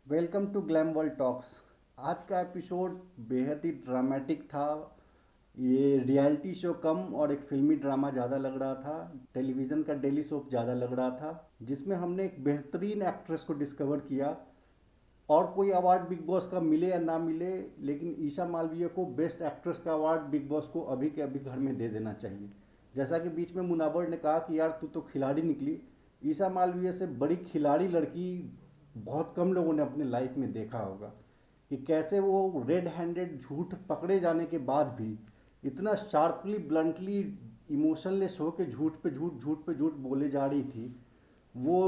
Welcome to glam world talks. आज का episode बेहद ही ड्रामेटिक था। ये रियलिटी शो कम और एक फिल्मी ड्रामा ज़्यादा लग रहा था। टेलीविज़न का डेली सोप ज़्यादा लग रहा था, जिसमें हमने एक बेहतरीन एक्ट्रेस को डिस्कवर किया। और कोई अवार्ड बिग बॉस का मिले या ना मिले, लेकिन ईशा मालवीय को बेस्ट एक्ट्रेस का अवार्ड बिग बॉस को अभी के अभी घर में दे देना चाहिए। जैसा कि बीच में मुनावर ने कहा कि यार तू तो खिलाड़ी निकली। ईशा मालवीय से बड़ी खिलाड़ी लड़की बहुत कम लोगों ने अपने लाइफ में देखा होगा कि कैसे वो रेड हैंडेड झूठ पकड़े जाने के बाद भी इतना शार्पली ब्लंटली इमोशनलेस हो के झूठ पे झूठ झूठ पे झूठ बोले जा रही थी। वो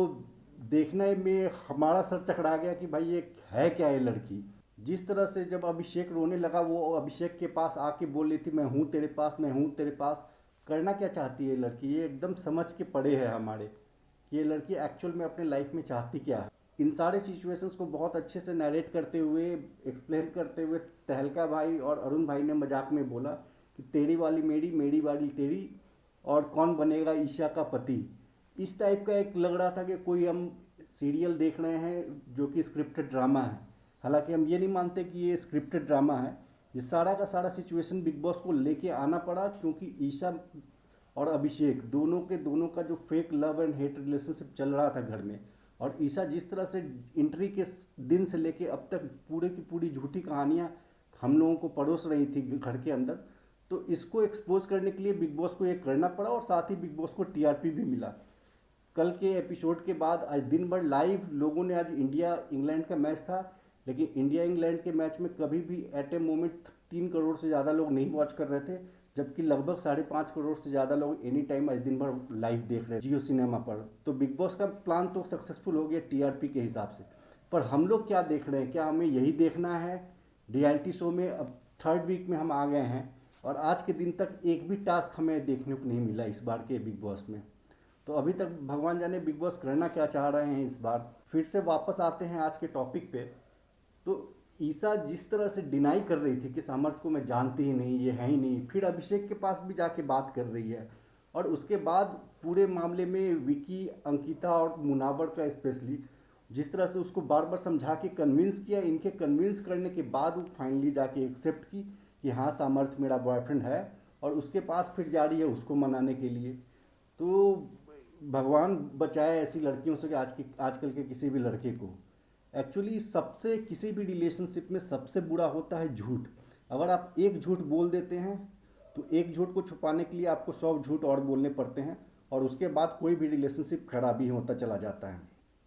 देखने में हमारा सर चकरा गया कि भाई ये है क्या ये लड़की। जिस तरह से जब अभिषेक रोने लगा, वो अभिषेक के पास आके बोल रही थी मैं हूँ तेरे पास, मैं हूँ तेरे पास। करना क्या चाहती है ये लड़की, ये एकदम समझ के पड़े है हमारे कि ये लड़की एक्चुअल में अपने लाइफ में चाहती क्या है। इन सारे सिचुएशंस को बहुत अच्छे से नरेट करते हुए, एक्सप्लेन करते हुए तहलका भाई और अरुण भाई ने मजाक में बोला कि तेरी वाली मेरी, मेरी वाली तेरी, और कौन बनेगा ईशा का पति। इस टाइप का एक लग रहा था कि कोई हम सीरियल देख रहे हैं जो कि स्क्रिप्टेड ड्रामा है। हालांकि हम ये नहीं मानते कि ये स्क्रिप्टेड ड्रामा है। ये सारा का सारा सिचुएशन बिग बॉस को लेके आना पड़ा क्योंकि ईशा और अभिषेक दोनों के दोनों का जो fake love and hate relationship चल रहा था घर में, और ईशा जिस तरह से एंट्री के दिन से लेके अब तक पूरे की पूरी झूठी कहानियां हम लोगों को परोस रही थी घर के अंदर। तो इसको एक्सपोज करने के लिए बिग बॉस को ये करना पड़ा, और साथ ही बिग बॉस को टीआरपी भी मिला। कल के एपिसोड के बाद आज दिन भर लाइव लोगों ने, आज इंडिया इंग्लैंड का मैच था, लेकिन इंडिया इंग्लैंड के मैच में कभी भी एट ए मोमेंट 3 करोड़ से ज़्यादा लोग नहीं वॉच कर रहे थे, जबकि लगभग 5.5 करोड़ से ज़्यादा लोग एनी टाइम आज दिन भर लाइव देख रहे हैं जियो सिनेमा पर। तो बिग बॉस का प्लान तो सक्सेसफुल हो गया टीआरपी के हिसाब से। पर हम लोग क्या देख रहे हैं, क्या हमें यही देखना है रियलिटी शो में? अब थर्ड वीक में हम आ गए हैं और आज के दिन तक एक भी टास्क हमें देखने को नहीं मिला इस बार के बिग बॉस में। तो अभी तक भगवान जाने बिग बॉस करना क्या चाह रहे हैं इस बार। फिर से वापस आते हैं आज के टॉपिक पे। तो ईसा जिस तरह से डिनाई कर रही थी कि सामर्थ्य को मैं जानती ही नहीं, ये है ही नहीं, फिर अभिषेक के पास भी जाके बात कर रही है। और उसके बाद पूरे मामले में विकी, अंकिता और मुनावर का स्पेशली जिस तरह से उसको बार बार समझा के कन्विंस किया, इनके कन्विंस करने के बाद वो फाइनली जाके एक्सेप्ट की कि हाँ सामर्थ्य मेरा बॉयफ्रेंड है, और उसके पास फिर जा रही है उसको मनाने के लिए। तो भगवान बचाए ऐसी लड़कियों से कि आजकल के किसी भी लड़के को। एक्चुअली सबसे किसी भी रिलेशनशिप में सबसे बुरा होता है झूठ। अगर आप एक झूठ बोल देते हैं तो एक झूठ को छुपाने के लिए आपको 100 झूठ और बोलने पड़ते हैं, और उसके बाद कोई भी रिलेशनशिप खराब ही होता चला जाता है।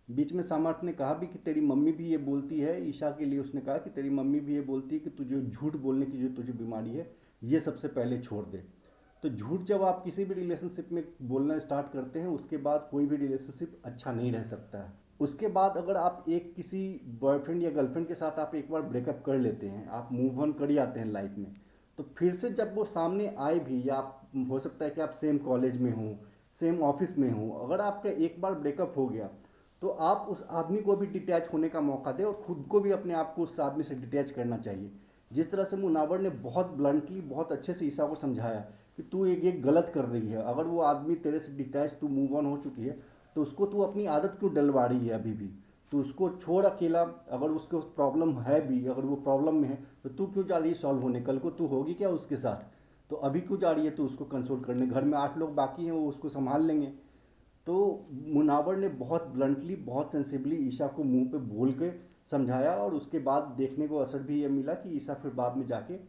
बीच में सामर्थ्य ने कहा भी कि तेरी मम्मी भी ये बोलती है, ईशा के लिए उसने कहा कि तेरी मम्मी भी ये बोलती है कि तुझे झूठ बोलने की जो तुझे बीमारी है ये सबसे पहले छोड़ दे। तो झूठ जब आप किसी भी रिलेशनशिप में बोलना स्टार्ट करते हैं, उसके बाद कोई भी रिलेशनशिप अच्छा नहीं रह सकता है। उसके बाद अगर आप एक किसी बॉयफ्रेंड या गर्लफ्रेंड के साथ आप एक बार ब्रेकअप कर लेते हैं, आप मूव ऑन कर जाते हैं लाइफ में, तो फिर से जब वो सामने आए भी, या हो सकता है कि आप सेम कॉलेज में हो, सेम ऑफिस में हो, अगर आपका एक बार ब्रेकअप हो गया तो आप उस आदमी को भी डिटैच होने का मौका दें, और खुद को भी अपने आप को उस आदमी से डिटैच करना चाहिए। जिस तरह से मुनावर ने बहुत ब्लंटली बहुत अच्छे से ईशा को समझाया कि तू ये गलत कर रही है, अगर वो आदमी तेरे से डिटैच, तू मूव ऑन हो चुकी है, तो उसको तू अपनी आदत क्यों डलवा रही है अभी भी। तो उसको छोड़ अकेला, अगर उसको प्रॉब्लम है भी, अगर वो प्रॉब्लम में है तो तू क्यों जा रही है सॉल्व होने, कल को तू होगी क्या उसके साथ। तो अभी क्यों जा रही है तो उसको कंसोल करने, घर में 8 लोग बाकी हैं वो उसको संभाल लेंगे। तो मुनावर ने बहुत ब्लंटली बहुत सेंसिबली ईशा को मुंह पे बोल के समझाया, और उसके बाद देखने को असर भी ये मिला कि ईशा फिर बाद में जाके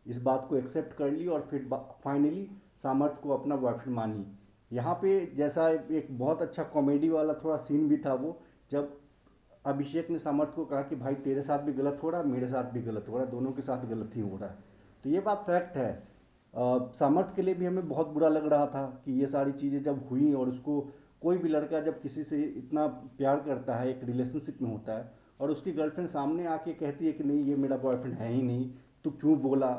इस बात को एक्सेप्ट कर ली, और फिर फाइनली सामर्थ्य को अपना बॉयफ्रेंड मानी। यहाँ पे जैसा एक बहुत अच्छा कॉमेडी वाला थोड़ा सीन भी था वो, जब अभिषेक ने सामर्थ्य को कहा कि भाई तेरे साथ भी गलत हो रहा है, मेरे साथ भी गलत हो रहा है, दोनों के साथ गलत ही हो रहा है। तो ये बात फैक्ट है। सामर्थ्य के लिए भी हमें बहुत बुरा लग रहा था कि ये सारी चीज़ें जब हुई, और उसको कोई भी लड़का जब किसी से इतना प्यार करता है, एक रिलेशनशिप में होता है, और उसकी गर्लफ्रेंड सामने आके कहती है कि नहीं ये मेरा बॉयफ्रेंड है ही नहीं, तू क्यों बोला।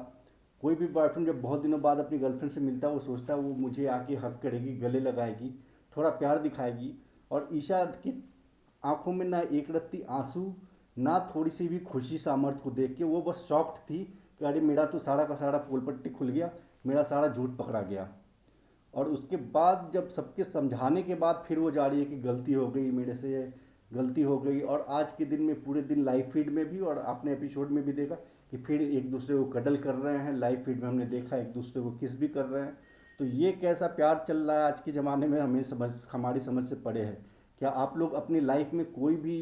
कोई भी बॉयफ्रेंड जब बहुत दिनों बाद अपनी गर्लफ्रेंड से मिलता है, वो सोचता है वो मुझे आके हक करेगी, गले लगाएगी, थोड़ा प्यार दिखाएगी। और ईशा की आंखों में ना एक रत्ती आंसू, ना थोड़ी सी भी खुशी सामर्थ्य को देख के। वो बस शॉक्ड थी कि अरे मेरा तो सारा का सारा पोल पट्टी खुल गया, मेरा सारा झूठ पकड़ा गया। और उसके बाद जब सबके समझाने के बाद फिर वो जा रही है कि गलती हो गई मेरे से, गलती हो गई। और आज के दिन में पूरे दिन लाइव फीड में भी और आपने एपिसोड में भी देखा कि फिर एक दूसरे को कडल कर रहे हैं, लाइव फीड में हमने देखा एक दूसरे को किस भी कर रहे हैं। तो ये कैसा प्यार चल रहा है आज के ज़माने में, हमें समझ हमारी समझ से परे है। क्या आप लोग अपनी लाइफ में कोई भी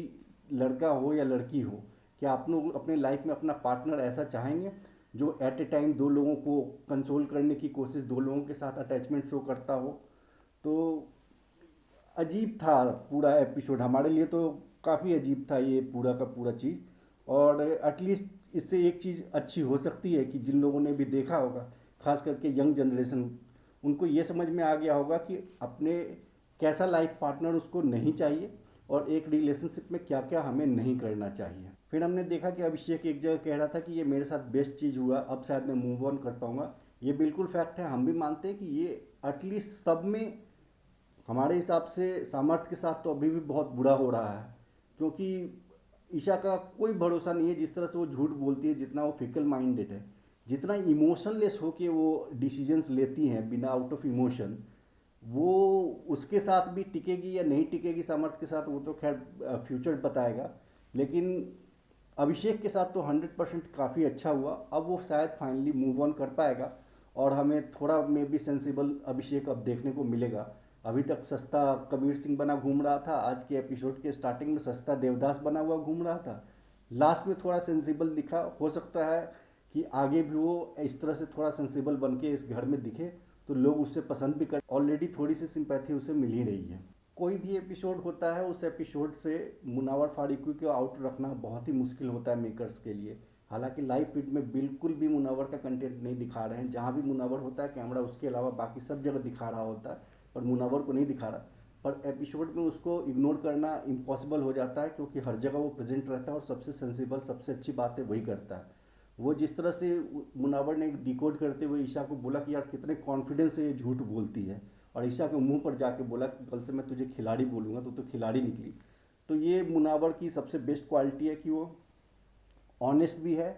लड़का हो या लड़की हो, क्या आप लोग अपने लाइफ में अपना पार्टनर ऐसा चाहेंगे जो एट ए टाइम दो लोगों को कंसोल करने की कोशिश, दो लोगों के साथ अटैचमेंट शो करता हो? तो अजीब था पूरा एपिसोड हमारे लिए, तो काफ़ी अजीब था ये पूरा का पूरा चीज़। और एटलीस्ट इससे एक चीज़ अच्छी हो सकती है कि जिन लोगों ने भी देखा होगा, खास करके यंग जनरेशन, उनको ये समझ में आ गया होगा कि अपने कैसा लाइफ पार्टनर उसको नहीं चाहिए और एक रिलेशनशिप में क्या क्या हमें नहीं करना चाहिए। फिर हमने देखा कि अभिषेक एक जगह कह रहा था कि ये मेरे साथ बेस्ट चीज़ हुआ, अब शायद मैं मूव ऑन कर पाऊँगा। ये बिल्कुल फैक्ट है, हम भी मानते हैं कि ये एटलीस्ट सब में हमारे हिसाब से सामर्थ्य के साथ तो अभी भी बहुत बुरा हो रहा है। क्योंकि ईशा का कोई भरोसा नहीं है, जिस तरह से वो झूठ बोलती है, जितना वो फिकल माइंडेड है, जितना इमोशनलेस हो के वो डिसीजंस लेती हैं बिना आउट ऑफ इमोशन, वो उसके साथ भी टिकेगी या नहीं टिकेगी सामर्थ्य के साथ, वो तो खैर फ्यूचर बताएगा। लेकिन अभिषेक के साथ तो 100% काफ़ी अच्छा हुआ। अब वो शायद फाइनली मूव ऑन कर पाएगा और हमें थोड़ा मे बी सेंसिबल अभिषेक अब देखने को मिलेगा। अभी तक सस्ता कबीर सिंह बना घूम रहा था, आज के एपिसोड के स्टार्टिंग में सस्ता देवदास बना हुआ घूम रहा था, लास्ट में थोड़ा सेंसिबल दिखा। हो सकता है कि आगे भी वो इस तरह से थोड़ा सेंसिबल बन के इस घर में दिखे तो लोग उससे पसंद भी कर, ऑलरेडी थोड़ी सी सिंपैथी उसे मिल ही रही है। कोई भी एपिसोड होता है उस एपिसोड से मुनावर फारूकी को आउट रखना बहुत ही मुश्किल होता है मेकर्स के लिए। हालांकि लाइव फीड में बिल्कुल भी मुनावर का कंटेंट नहीं दिखा रहे हैं, जहाँ भी मुनावर होता है कैमरा उसके अलावा बाकी सब जगह दिखा रहा होता है, पर मुनावर को नहीं दिखा रहा। पर एपिसोड में उसको इग्नोर करना इम्पॉसिबल हो जाता है क्योंकि हर जगह वो प्रेजेंट रहता है और सबसे सेंसिबल सबसे अच्छी बातें वही करता है। वो जिस तरह से मुनावर ने डिकोड करते हुए ईशा को बोला कि यार कितने कॉन्फिडेंस से ये झूठ बोलती है, और ईशा के मुंह पर जाके बोला कि कल से मैं तुझे खिलाड़ी बोलूँगा, तो खिलाड़ी निकली। तो ये मुनावर की सबसे बेस्ट क्वालिटी है कि वो ऑनेस्ट भी है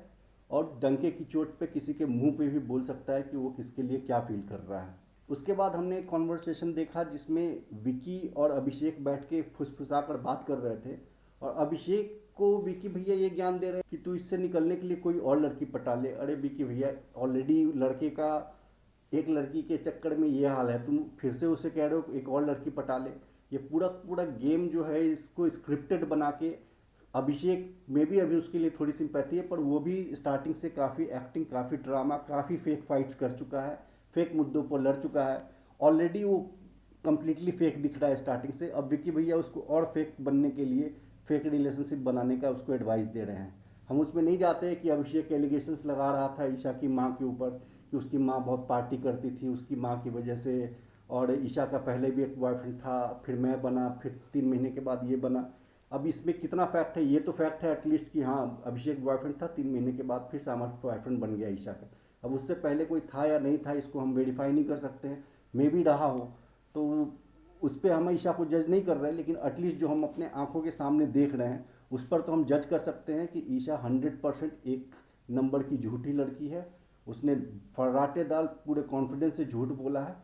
और डंके की चोट पे किसी के मुंह पे भी बोल सकता है कि वो किसके लिए क्या फील कर रहा है। उसके बाद हमने एक कॉन्वर्सेशन देखा जिसमें विकी और अभिषेक बैठ के फुसफुसा कर बात कर रहे थे, और अभिषेक को विकी भैया ये ज्ञान दे रहे हैं कि तू इससे निकलने के लिए कोई और लड़की पटा ले। अरे विकी भैया, ऑलरेडी लड़के का एक लड़की के चक्कर में ये हाल है, तुम फिर से उसे कह रहे हो एक और लड़की पटा ले। ये पूरा पूरा गेम जो है इसको स्क्रिप्टेड बना के, अभिषेक में भी अभी उसके लिए थोड़ी सिंपैथी है, पर वो भी स्टार्टिंग से काफ़ी एक्टिंग, काफ़ी ड्रामा, काफ़ी फेक फाइट्स कर चुका है, फेक मुद्दों पर लड़ चुका है। ऑलरेडी वो कंप्लीटली फेक दिख रहा है स्टार्टिंग से। अब विकी भैया उसको और फेक बनने के लिए, फेक रिलेशनशिप बनाने का उसको एडवाइस दे रहे हैं। हम उसमें नहीं जाते कि अभिषेक एलिगेशंस लगा रहा था ईशा की माँ के ऊपर कि उसकी माँ बहुत पार्टी करती थी उसकी माँ की वजह से, और ईशा का पहले भी एक बॉयफ्रेंड था, फिर मैं बना, फिर 3 महीने के बाद ये बना। अब इसमें कितना फैक्ट है? ये तो फैक्ट है एटलीस्ट कि हाँ अभिषेक बॉयफ्रेंड था, 3 महीने के बाद फिर सामर्थ्य बॉयफ्रेंड बन गया ईशा का। अब उससे पहले कोई था या नहीं था इसको हम वेरीफाई नहीं कर सकते हैं, मे भी रहा हो। तो उस पर हम ईशा को जज नहीं कर रहे हैं, लेकिन एटलीस्ट जो हम अपने आंखों के सामने देख रहे हैं उस पर तो हम जज कर सकते हैं कि ईशा 100% एक नंबर की झूठी लड़की है। उसने फर्राटेदार पूरे कॉन्फिडेंस से झूठ बोला है,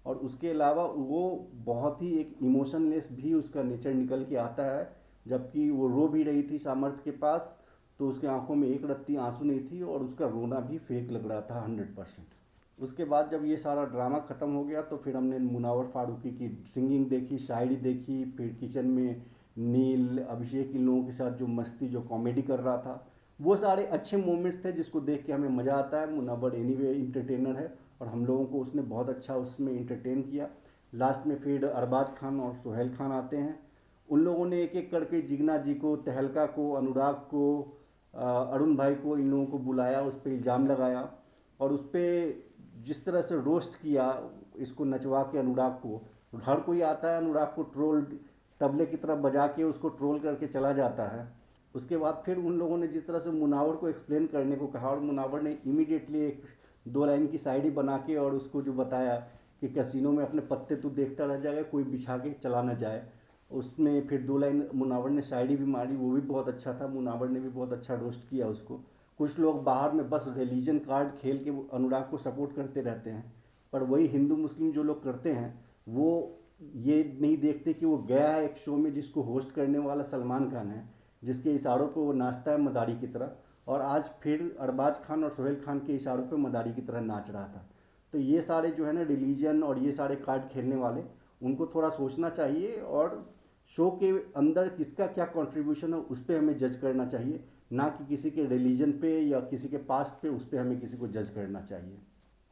और उसके अलावा वो बहुत ही एक इमोशनलेस भी उसका नेचर निकल के आता है। जबकि वो रो भी रही थी सामर्थ्य के पास, तो उसके आंखों में एक रत्ती आंसू नहीं थी और उसका रोना भी फेक लग रहा था 100%। उसके बाद जब ये सारा ड्रामा ख़त्म हो गया तो फिर हमने मुनावर फारूकी की सिंगिंग देखी, शायरी देखी, फिर किचन में नील अभिषेक इन लोगों के साथ जो मस्ती, जो कॉमेडी कर रहा था, वो सारे अच्छे मोमेंट्स थे जिसको देख के हमें मज़ा आता है। मुनावर एनीवे इंटरटेनर है और हम लोगों को उसने बहुत अच्छा उसमें इंटरटेन किया। लास्ट में फिर अरबाज खान और सुहेल खान आते हैं। उन लोगों ने एक एक करके जिगना जी को, तहलका को, अनुराग को, अरुण भाई को, इन लोगों को बुलाया, उस पर इल्ज़ाम लगाया और उस पर जिस तरह से रोस्ट किया, इसको नचवा के अनुराग को। हर कोई आता है अनुराग को ट्रोल, तबले की तरह बजा के उसको ट्रोल करके चला जाता है। उसके बाद फिर उन लोगों ने जिस तरह से मुनावर को एक्सप्लेन करने को कहा, और मुनावर ने इमीडिएटली एक 2 लाइन की शायरी बना के और उसको जो बताया कि कैसीनो में अपने पत्ते तू देखता रह जाएगा, कोई बिछा के चला ना जाए। उसमें फिर 2 लाइन मुनावर ने शायरी भी मारी, वो भी बहुत अच्छा था। मुनावर ने भी बहुत अच्छा रोस्ट किया उसको। कुछ लोग बाहर में बस रिलीजन कार्ड खेल के वो अनुराग को सपोर्ट करते रहते हैं, पर वही हिंदू मुस्लिम जो लोग करते हैं वो ये नहीं देखते कि वो गया है एक शो में जिसको होस्ट करने वाला सलमान खान है, जिसके इशारों पे वो नाचता है मदारी की तरह, और आज फिर अरबाज खान और सोहेल खान के इशारों पे मदारी की तरह नाच रहा था। तो ये सारे जो है ना रिलीजन और ये सारे कार्ड खेलने वाले, उनको थोड़ा सोचना चाहिए, और शो के अंदर किसका क्या कंट्रीब्यूशन है उस पर हमें जज करना चाहिए, ना कि किसी के रिलीजन पे या किसी के पास्ट पे उस पर हमें किसी को जज करना चाहिए।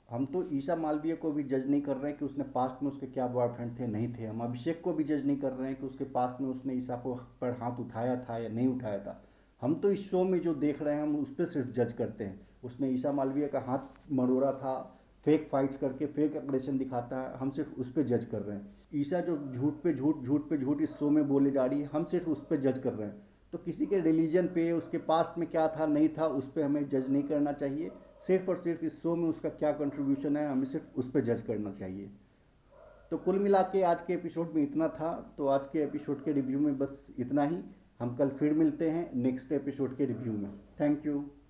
हम तो ईशा मालवीय को भी जज नहीं कर रहे हैं कि उसने पास्ट में उसके क्या बॉयफ्रेंड थे नहीं थे। हम अभिषेक को भी जज नहीं कर रहे हैं कि उसके पास्ट में उसने ईशा को पर हाथ उठाया था या नहीं उठाया था। हम तो इस शो में जो देख रहे हैं हम उस पर सिर्फ जज करते हैं। उसने ईशा मालवीय का हाथ मरोड़ा था, फेक फाइट्स करके फेक एग्रेशन दिखाता है, हम सिर्फ उस पर जज कर रहे हैं। ईशा जो झूठ पे झूठ झूठ पे झूठ इस शो में बोले जा रही है, हम सिर्फ उस पर जज कर रहे हैं। तो किसी के रिलीजन पे, उसके पास्ट में क्या था नहीं था, उस पर हमें जज नहीं करना चाहिए। सिर्फ और सिर्फ इस शो में उसका क्या कंट्रीब्यूशन है हमें सिर्फ उस पर जज करना चाहिए। तो कुल मिला के आज के एपिसोड में इतना था। तो आज के एपिसोड के रिव्यू में बस इतना ही। हम कल फिर मिलते हैं नेक्स्ट एपिसोड के रिव्यू में। Thank you.